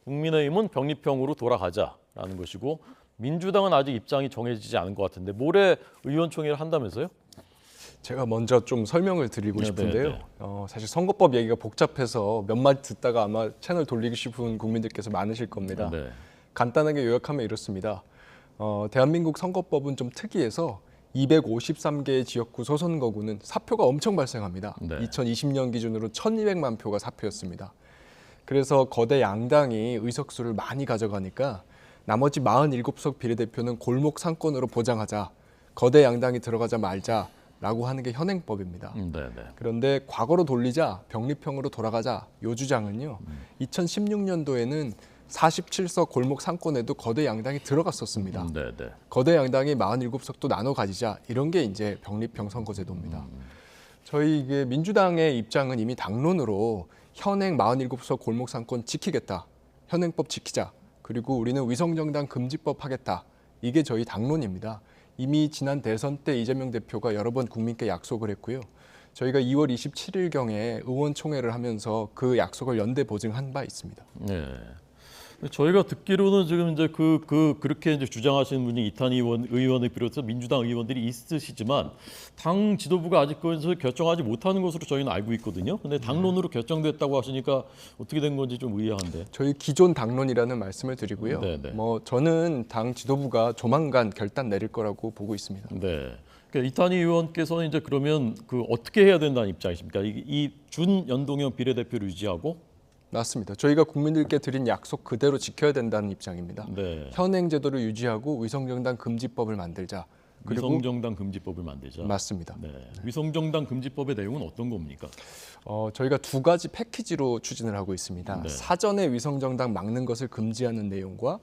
국민의힘은 병립형으로 돌아가자라는 것이고 민주당은 아직 입장이 정해지지 않은 것 같은데 모레 의원총회를 한다면서요? 제가 먼저 좀 설명을 드리고 네, 싶은데요. 네, 네. 사실 선거법 얘기가 복잡해서 몇 마디 듣다가 아마 채널 돌리고 싶은 국민들께서 많으실 겁니다. 네. 간단하게 요약하면 이렇습니다. 대한민국 선거법은 좀 특이해서 253개의 지역구 소선거구는 사표가 엄청 발생합니다. 네. 2020년 기준으로 1,200만 표가 사표였습니다. 그래서 거대 양당이 의석수를 많이 가져가니까 나머지 47석 비례대표는 골목 상권으로 보장하자, 거대 양당이 들어가자 말자라고 하는 게 현행법입니다. 네, 네. 그런데 과거로 돌리자, 병립형으로 돌아가자 요 주장은요. 2016년도에는 47석 골목 상권에도 거대 양당이 들어갔었습니다. 네, 네. 거대 양당이 47석도 나눠 가지자 이런 게 이제 병립형 선거제도입니다. 저희 이게 민주당의 입장은 이미 당론으로 현행 47석 골목 상권 지키겠다. 현행법 지키자. 그리고 우리는 위성정당 금지법 하겠다. 이게 저희 당론입니다. 이미 지난 대선 때 이재명 대표가 여러 번 국민께 약속을 했고요. 저희가 2월 27일경에 의원총회를 하면서 그 약속을 연대 보증한 바 있습니다. 네. 저희가 듣기로는 지금 이제 그렇게 이제 주장하시는 분이 이탄희 의원을 비롯해서 민주당 의원들이 있으시지만 당 지도부가 아직 그것을 결정하지 못하는 것으로 저희는 알고 있거든요. 근데 당론으로 결정됐다고 하시니까 어떻게 된 건지 좀 의아한데. 저희 기존 당론이라는 말씀을 드리고요. 네네. 저는 당 지도부가 조만간 결단 내릴 거라고 보고 있습니다. 네. 그러니까 이탄희 의원께서는 이제 그러면 어떻게 해야 된다는 입장이십니까? 이 준연동형 비례대표를 유지하고. 맞습니다. 저희가 국민들께 드린 약속 그대로 지켜야 된다는 입장입니다. 네. 현행 제도를 유지하고 위성정당 금지법을 만들자. 그리고 위성정당 금지법을 만들자. 맞습니다. 네. 위성정당 금지법의 내용은 어떤 겁니까? 저희가 두 가지 패키지로 추진을 하고 있습니다. 네. 사전에 위성정당 막는 것을 금지하는 내용과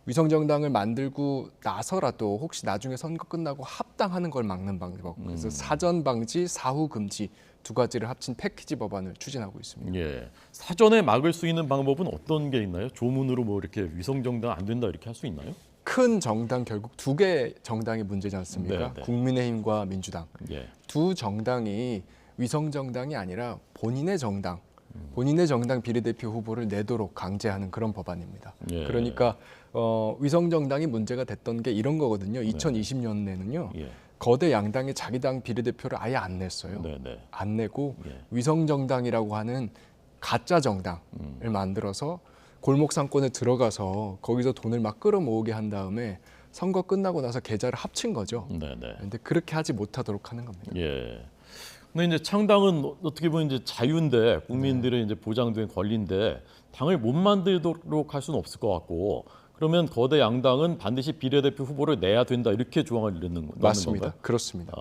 위성정당을 만들고 나서라도 혹시 나중에 선거 끝나고 합당하는 걸 막는 방법. 그래서 사전 방지, 사후 금지 두 가지를 합친 패키지 법안을 추진하고 있습니다. 예. 사전에 막을 수 있는 방법은 어떤 게 있나요? 조문으로 뭐 이렇게 위성정당 안 된다 이렇게 할 수 있나요? 큰 정당 결국 두 개 정당이 문제지 않습니까? 네, 네. 국민의힘과 민주당. 예. 두 정당이 위성정당이 아니라 본인의 정당 비례대표 후보를 내도록 강제하는 그런 법안입니다. 예. 그러니까 위성정당이 문제가 됐던 게 이런 거거든요. 2020년에는요. 예. 거대 양당이 자기 당 비례대표를 아예 안 냈어요. 네, 네. 안 내고 예. 위성정당이라고 하는 가짜 정당을 만들어서 골목 상권에 들어가서 거기서 돈을 막 끌어모으게 한 다음에 선거 끝나고 나서 계좌를 합친 거죠. 네, 네. 그런데 그렇게 하지 못하도록 하는 겁니다. 예. 근데 이제 창당은 어떻게 보면 이제 자유인데 국민들의 이제 보장된 권리인데 당을 못 만들도록 할 수는 없을 것 같고 그러면 거대 양당은 반드시 비례대표 후보를 내야 된다 이렇게 조항을 넣는 맞습니다. 건가요? 그렇습니다.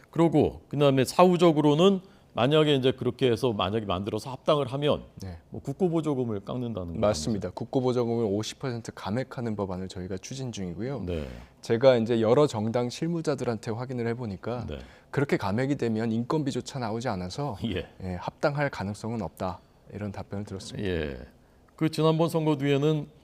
그러고 그다음에 사후적으로는 만약에 이제 그렇게 해서 만약에 만들어서 합당을 하면 네. 뭐 국고보조금을 깎는다는 거 맞습니다. 국고보조금을 50% 감액하는 법안을 저희가 추진 중이고요. 네. 제가 이제 여러 정당 실무자들한테 확인을 해보니까 네. 그렇게 감액이 되면 인건비조차 나오지 않아서 예. 합당할 가능성은 없다. 이런 답변을 들었습니다. 예. 그 지난번 선거 뒤에는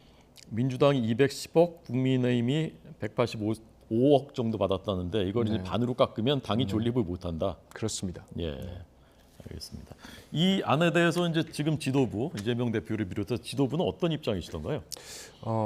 민주당이 210억, 국민의힘이 185억 정도 받았다는데 이걸 이제 반으로 깎으면 당이 존립을 못한다. 그렇습니다. 예, 알겠습니다. 이 안에 대해서 이제 지금 지도부 이재명 대표를 비롯해서 지도부는 어떤 입장이시던가요?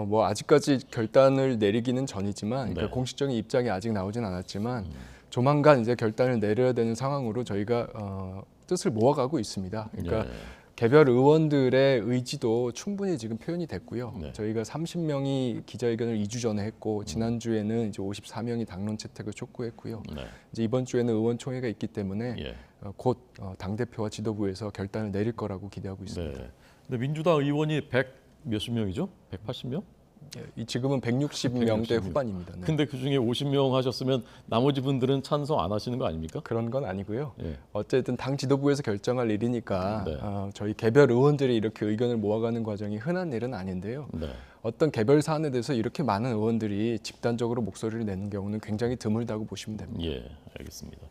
뭐 아직까지 결단을 내리기는 전이지만 네. 그러니까 공식적인 입장이 아직 나오진 않았지만 조만간 이제 결단을 내려야 되는 상황으로 저희가 뜻을 모아가고 있습니다. 그러니까 예. 개별 의원들의 의지도 충분히 지금 표현이 됐고요. 네. 저희가 30명이 기자회견을 2주 전에 했고 지난주에는 이제 54명이 당론 채택을 촉구했고요. 네. 이제 이번 주에는 의원총회가 있기 때문에 예. 곧 당대표와 지도부에서 결단을 내릴 거라고 기대하고 있습니다. 네. 근데 민주당 의원이 100 몇십 명이죠? 180명? 지금은 160명대 후반입니다. 네. 근데 그 중에 50명 하셨으면 나머지 분들은 찬성 안 하시는 거 아닙니까? 그런 건 아니고요. 예. 어쨌든 당 지도부에서 결정할 일이니까 네. 저희 개별 의원들이 이렇게 의견을 모아가는 과정이 흔한 일은 아닌데요. 네. 어떤 개별 사안에 대해서 이렇게 많은 의원들이 집단적으로 목소리를 내는 경우는 굉장히 드물다고 보시면 됩니다. 예, 알겠습니다.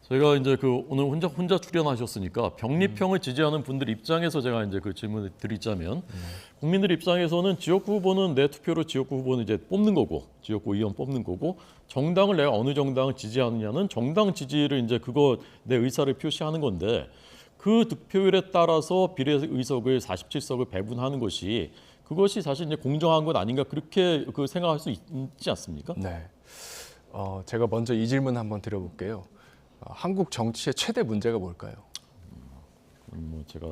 저희가 이제 오늘 혼자 출연하셨으니까 병립형을 지지하는 분들 입장에서 제가 이제 그 질문을 드리자면 국민들 입장에서는 지역구 후보는 내 투표로 지역구 후보는 이제 뽑는 거고 지역구 의원 뽑는 거고 정당을 내가 어느 정당을 지지하느냐는 정당 지지를 이제 그거 내 의사를 표시하는 건데 그 득표율에 따라서 비례의석을 47석을 배분하는 것이 그것이 사실 이제 공정한 것 아닌가 그렇게 생각할 수 있지 않습니까? 네. 제가 먼저 이 질문 한번 드려볼게요. 한국 정치의 최대 문제가 뭘까요? 뭐 제가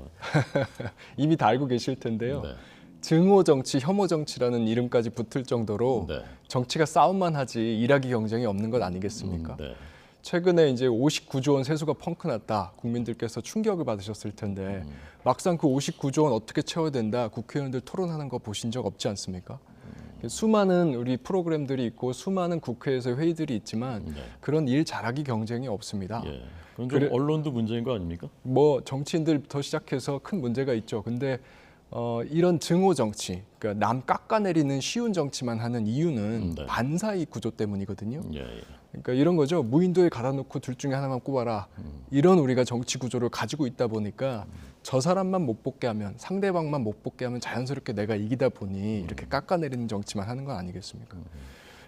이미 다 알고 계실 텐데요. 네. 증오 정치, 혐오 정치라는 이름까지 붙을 정도로 네. 정치가 싸움만 하지 일하기 경쟁이 없는 것 아니겠습니까? 네. 최근에 이제 59조 원 세수가 펑크 났다. 국민들께서 충격을 받으셨을 텐데 막상 그 59조 원 어떻게 채워야 된다. 국회의원들 토론하는 거 보신 적 없지 않습니까? 수많은 우리 프로그램들이 있고 수많은 국회에서 회의들이 있지만 네. 그런 일 잘하기 경쟁이 없습니다. 예. 그건 좀 언론도 문제인 거 아닙니까? 뭐 정치인들부터 시작해서 큰 문제가 있죠. 근데 이런 증오 정치, 그러니까 남 깎아내리는 쉬운 정치만 하는 이유는 네. 반사이익 구조 때문이거든요. 예. 예. 그러니까 이런 거죠. 무인도에 갈아 놓고 둘 중에 하나만 꼽아라. 이런 우리가 정치 구조를 가지고 있다 보니까 저 사람만 못 뽑게 하면 상대방만 못 뽑게 하면 자연스럽게 내가 이기다 보니 이렇게 깎아내리는 정치만 하는 건 아니겠습니까?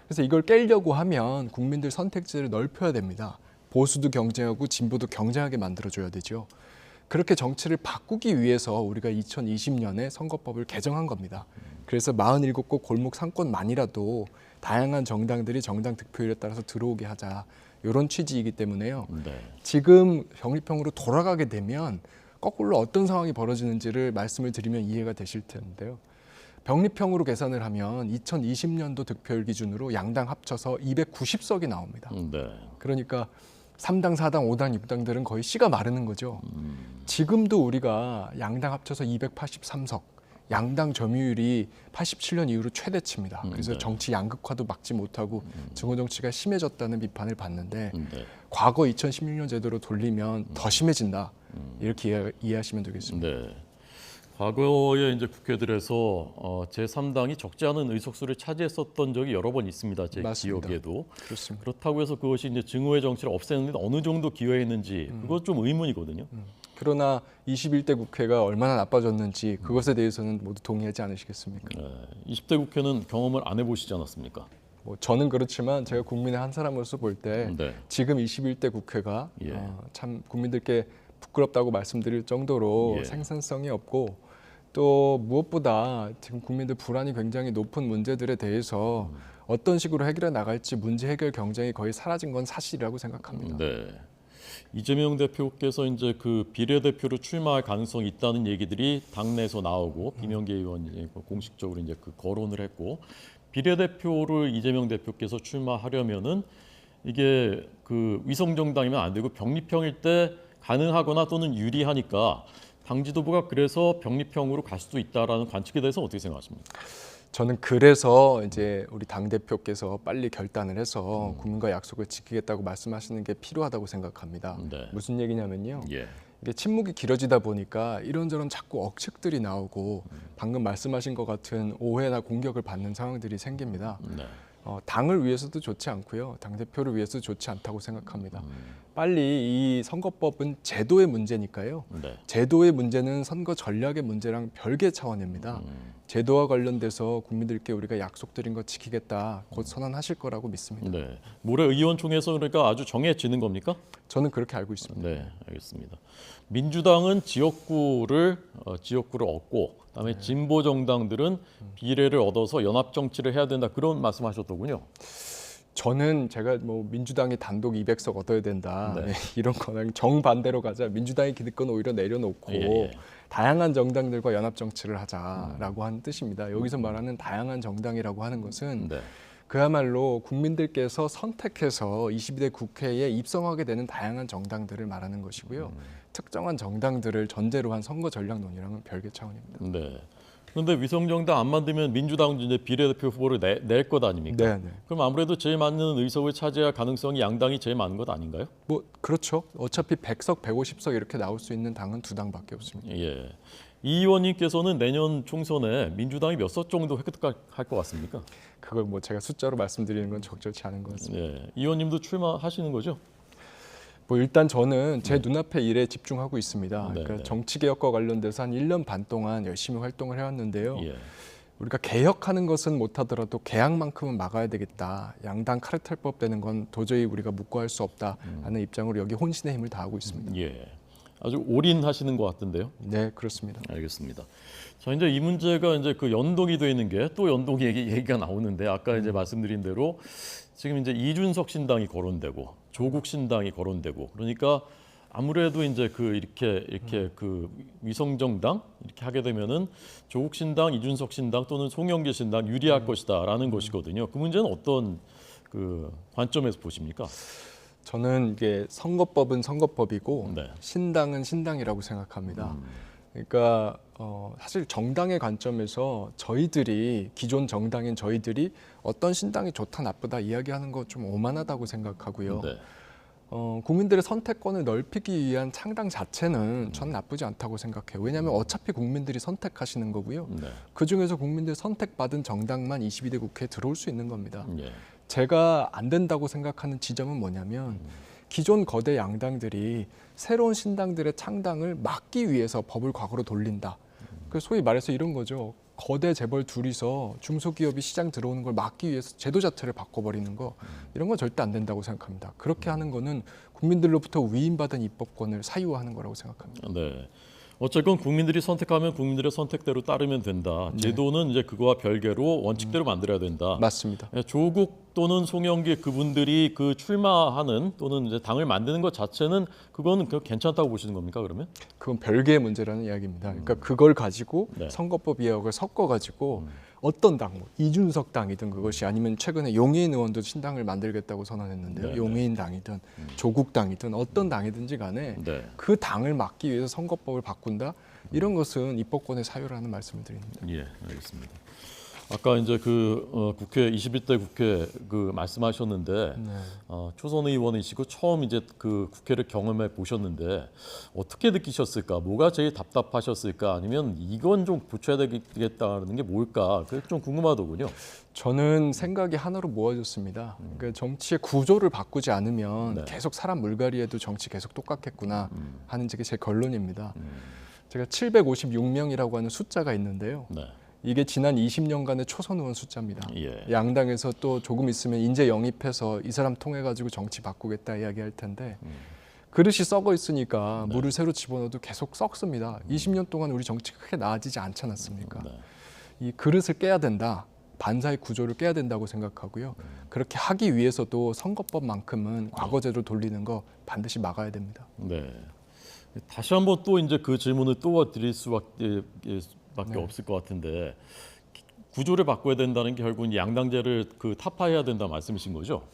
그래서 이걸 깨려고 하면 국민들 선택지를 넓혀야 됩니다. 보수도 경쟁하고 진보도 경쟁하게 만들어줘야 되죠. 그렇게 정치를 바꾸기 위해서 우리가 2020년에 선거법을 개정한 겁니다. 그래서 47곳 골목 상권만이라도 다양한 정당들이 정당 득표율에 따라서 들어오게 하자. 이런 취지이기 때문에요. 네. 지금 병립형으로 돌아가게 되면 거꾸로 어떤 상황이 벌어지는지를 말씀을 드리면 이해가 되실 텐데요. 병립형으로 계산을 하면 2020년도 득표율 기준으로 양당 합쳐서 290석이 나옵니다. 네. 그러니까 3당, 4당, 5당, 6당들은 거의 씨가 마르는 거죠. 지금도 우리가 양당 합쳐서 283석, 양당 점유율이 87년 이후로 최대치입니다. 그래서 네. 정치 양극화도 막지 못하고 증오 정치가 심해졌다는 비판을 받는데 네. 과거 2016년 제도로 돌리면 더 심해진다. 이렇게 이해하시면 되겠습니다. 네. 과거에 이제 국회들에서 제3당이 적지 않은 의석수를 차지했었던 적이 여러 번 있습니다. 제 맞습니다. 기억에도. 그렇습니다. 그렇다고 해서 그것이 이제 증오의 정치를 없애는데 어느 정도 기여했는지 그것 좀 의문이거든요. 그러나 21대 국회가 얼마나 나빠졌는지 그것에 대해서는 모두 동의하지 않으시겠습니까? 20대 국회는 경험을 안 해보시지 않았습니까? 뭐 저는 그렇지만 제가 국민의 한 사람으로서 볼 때 네. 지금 21대 국회가 예. 참 국민들께 부끄럽다고 말씀드릴 정도로 예. 생산성이 없고 또 무엇보다 지금 국민들 불안이 굉장히 높은 문제들에 대해서 어떤 식으로 해결해 나갈지 문제 해결 경쟁이 거의 사라진 건 사실이라고 생각합니다. 네. 이재명 대표께서 이제 그 비례대표로 출마할 가능성이 있다는 얘기들이 당내에서 나오고 김영계 의원이 공식적으로 이제 그 거론을 했고 비례대표를 이재명 대표께서 출마하려면은 이게 그 위성 정당이면 안 되고 병립형일 때 가능하거나 또는 유리하니까 당 지도부가 그래서 병립형으로 갈 수도 있다라는 관측에 대해서 어떻게 생각하십니까? 저는 그래서 이제 우리 당 대표께서 빨리 결단을 해서 국민과 약속을 지키겠다고 말씀하시는 게 필요하다고 생각합니다. 네. 무슨 얘기냐면요. 예. 이게 침묵이 길어지다 보니까 이런저런 자꾸 억측들이 나오고 방금 말씀하신 것 같은 오해나 공격을 받는 상황들이 생깁니다. 네. 당을 위해서도 좋지 않고요. 당대표를 위해서도 좋지 않다고 생각합니다. 빨리 이 선거법은 제도의 문제니까요. 네. 제도의 문제는 선거 전략의 문제랑 별개 차원입니다. 제도와 관련돼서 국민들께 우리가 약속드린 거 지키겠다 곧 선언하실 거라고 믿습니다. 네. 모레 의원총회에서 그러니까 아주 정해지는 겁니까? 저는 그렇게 알고 있습니다. 네, 알겠습니다. 민주당은 지역구를 얻고, 그다음에 진보 정당들은 비례를 얻어서 연합 정치를 해야 된다 그런 말씀하셨더군요. 저는 제가 뭐 민주당이 단독 200석 얻어야 된다 네. 이런 거랑 정반대로 가자. 민주당의 기득권 오히려 내려놓고 예. 다양한 정당들과 연합 정치를 하자라고 하는 뜻입니다. 여기서 말하는 다양한 정당이라고 하는 것은 네. 그야말로 국민들께서 선택해서 22대 국회에 입성하게 되는 다양한 정당들을 말하는 것이고요. 특정한 정당들을 전제로 한 선거 전략 논의랑은 별개 차원입니다. 네. 그런데 위성정당 안 만들면 민주당은 이제 비례대표 후보를 낼 것 아닙니까? 네, 네. 그럼 아무래도 제일 많은 의석을 차지할 가능성이 양당이 제일 많은 것 아닌가요? 뭐 그렇죠. 어차피 100석, 150석 이렇게 나올 수 있는 당은 두 당밖에 없습니다. 예. 이 의원님께서는 내년 총선에 민주당이 몇 석 정도 획득할 것 같습니까? 그걸 뭐 제가 숫자로 말씀드리는 건 적절치 않은 것 같습니다. 예. 이 의원님도 출마하시는 거죠? 뭐 일단 저는 제 눈앞의 일에 집중하고 있습니다. 네, 그러니까 네. 정치 개혁과 관련돼서 한 1년 반 동안 열심히 활동을 해왔는데요. 예. 우리가 개혁하는 것은 못하더라도 개항만큼은 막아야 되겠다. 양당 카르텔법 되는 건 도저히 우리가 묵고할 수 없다 하는 입장으로 여기 혼신의 힘을 다하고 있습니다. 예. 아주 올인하시는 것 같은데요. 네, 그렇습니다. 알겠습니다. 자, 이제 이 문제가 이제 그 연동이 되어 있는 게 또 연동 얘기가 나오는데 아까 이제 말씀드린 대로 지금 이제 이준석 신당이 거론되고 조국 신당이 거론되고 그러니까 아무래도 이제 그 이렇게 그 위성 정당 이렇게 하게 되면은 조국 신당, 이준석 신당 또는 송영길 신당 유리할 것이다라는 것이거든요. 그 문제는 어떤 그 관점에서 보십니까? 저는 이게 선거법은 선거법이고 네. 신당은 신당이라고 생각합니다. 그러니까 사실 정당의 관점에서 저희들이 기존 정당인 저희들이 어떤 신당이 좋다 나쁘다 이야기하는 거 좀 오만하다고 생각하고요. 네. 국민들의 선택권을 넓히기 위한 창당 자체는 전 나쁘지 않다고 생각해요. 왜냐하면 어차피 국민들이 선택하시는 거고요. 네. 그중에서 국민들 선택받은 정당만 22대 국회에 들어올 수 있는 겁니다. 예. 제가 안 된다고 생각하는 지점은 뭐냐면 기존 거대 양당들이 새로운 신당들의 창당을 막기 위해서 법을 과거로 돌린다. 그 소위 말해서 이런 거죠. 거대 재벌 둘이서 중소기업이 시장 들어오는 걸 막기 위해서 제도 자체를 바꿔버리는 거 이런 건 절대 안 된다고 생각합니다. 그렇게 하는 거는 국민들로부터 위임받은 입법권을 사유화하는 거라고 생각합니다. 네. 어쨌건 국민들이 선택하면 국민들의 선택대로 따르면 된다. 제도는 이제 그거와 별개로 원칙대로 만들어야 된다. 맞습니다. 예, 조국 또는 송영길 그분들이 그 출마하는 또는 이제 당을 만드는 것 자체는 그거는 괜찮다고 보시는 겁니까 그러면? 그건 별개의 문제라는 이야기입니다. 그러니까 그걸 가지고 네. 선거법 이야기를 섞어가지고 어떤 당, 뭐 이준석 당이든 그것이 아니면 최근에 용해인 의원도 신당을 만들겠다고 선언했는데요. 네, 용해인 당이든 조국 당이든 어떤 당이든지 간에 네. 그 당을 막기 위해서 선거법을 바꾼다. 이런 것은 입법권의 사유라는 말씀을 드립니다. 예, 알겠습니다. 아까 이제 그 국회 21대 국회 그 말씀하셨는데 초선 의원이시고 처음 이제 그 국회를 경험해 보셨는데 어떻게 느끼셨을까? 뭐가 제일 답답하셨을까? 아니면 이건 좀 고쳐야 되겠다는 게 뭘까? 그게 좀 궁금하더군요. 저는 생각이 하나로 모아졌습니다. 그러니까 정치의 구조를 바꾸지 않으면 네. 계속 사람 물갈이에도 정치 계속 똑같겠구나 하는 게 제 결론입니다. 제가 756명이라고 하는 숫자가 있는데요. 네. 이게 지난 20년간의 초선 의원 숫자입니다. 예. 양당에서 또 조금 있으면 인재 영입해서 이 사람 통해 가지고 정치 바꾸겠다 이야기할 텐데 그릇이 썩어 있으니까 물을 새로 집어넣어도 계속 썩습니다. 20년 동안 우리 정치가 크게 나아지지 않지 않았습니까? 네. 이 그릇을 깨야 된다. 반사의 구조를 깨야 된다고 생각하고요. 그렇게 하기 위해서도 선거법만큼은 과거제로 돌리는 거 반드시 막아야 됩니다. 네. 다시 한번 또 이제 그 질문을 또 드릴 수밖에 없을 것 같은데 구조를 바꿔야 된다는 게 결국은 양당제를 그 타파해야 된다 말씀이신 거죠?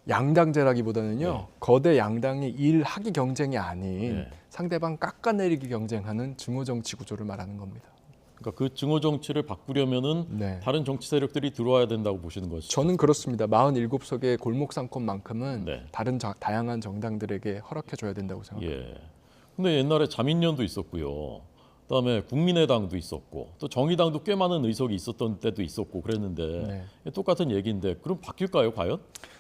양당제라기보다는요. 네. 거대 양당이 일하기 경쟁이 아닌 네. 상대방 깎아내리기 경쟁하는 증오정치 구조를 말하는 겁니다. 그러니까 그 증오 정치를 바꾸려면은 네. 다른 정치 세력들이 들어와야 된다고 보시는 것이죠. 저는 그렇습니다. 47석의 골목 상권만큼은 네. 다른 다양한 정당들에게 허락해줘야 된다고 생각합니다. 예. 근데 옛날에 자민련도 있었고요. 그다음에 국민의당도 있었고 또 정의당도 꽤 많은 의석이 있었던 때도 있었고 그랬는데 똑같은 얘기인데 그럼 바뀔까요, 과연?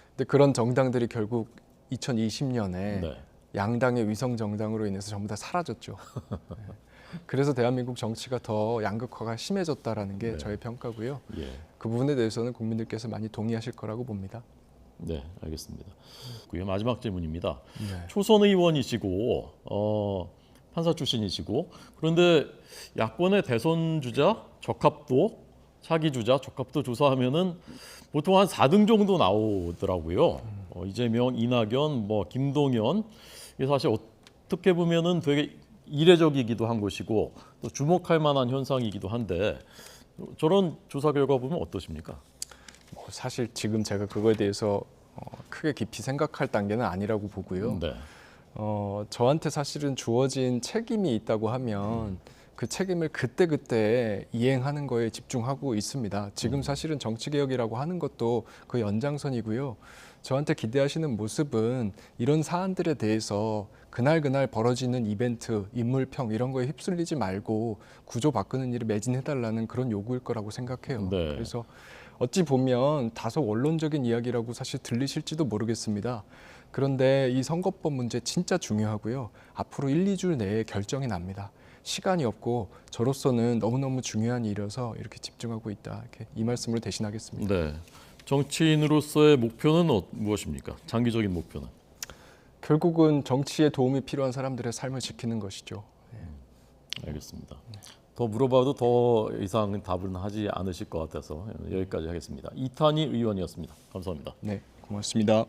근데 그런 정당들이 결국 2020년에 네. 양당의 위성 정당으로 인해서 전부 다 사라졌죠. 네. 그래서 대한민국 정치가 더 양극화가 심해졌다라는 게 저의 평가고요. 예. 그 부분에 대해서는 국민들께서 많이 동의하실 거라고 봅니다. 네, 알겠습니다. 그게 마지막 질문입니다. 네. 초선 의원이시고 판사 출신이시고 그런데 야권의 대선 주자 적합도 차기 주자 적합도 조사하면은 보통 한 4등 정도 나오더라고요. 이재명, 이낙연, 뭐 김동연 이게 사실 어떻게 보면은 되게 이례적이기도 한 것이고 또 주목할 만한 현상이기도 한데 저런 조사 결과 보면 어떠십니까? 사실 지금 제가 그거에 대해서 크게 깊이 생각할 단계는 아니라고 보고요. 네. 저한테 사실은 주어진 책임이 있다고 하면 그 책임을 그때그때 이행하는 거에 집중하고 있습니다. 지금 사실은 정치개혁이라고 하는 것도 그 연장선이고요. 저한테 기대하시는 모습은 이런 사안들에 대해서 그날 벌어지는 이벤트, 인물평 이런 거에 휩쓸리지 말고 구조 바꾸는 일에 매진해달라는 그런 요구일 거라고 생각해요. 네. 그래서 어찌 보면 다소 원론적인 이야기라고 사실 들리실지도 모르겠습니다. 그런데 이 선거법 문제 진짜 중요하고요. 앞으로 1, 2주 내에 결정이 납니다. 시간이 없고 저로서는 너무너무 중요한 일이어서 이렇게 집중하고 있다. 이렇게 이 말씀을 대신하겠습니다. 네. 정치인으로서의 목표는 무엇입니까? 장기적인 목표는? 결국은 정치에 도움이 필요한 사람들의 삶을 지키는 것이죠. 알겠습니다. 더 물어봐도 더 이상 답은 하지 않으실 것 같아서 여기까지 하겠습니다. 이탄희 의원이었습니다. 감사합니다. 네, 고맙습니다.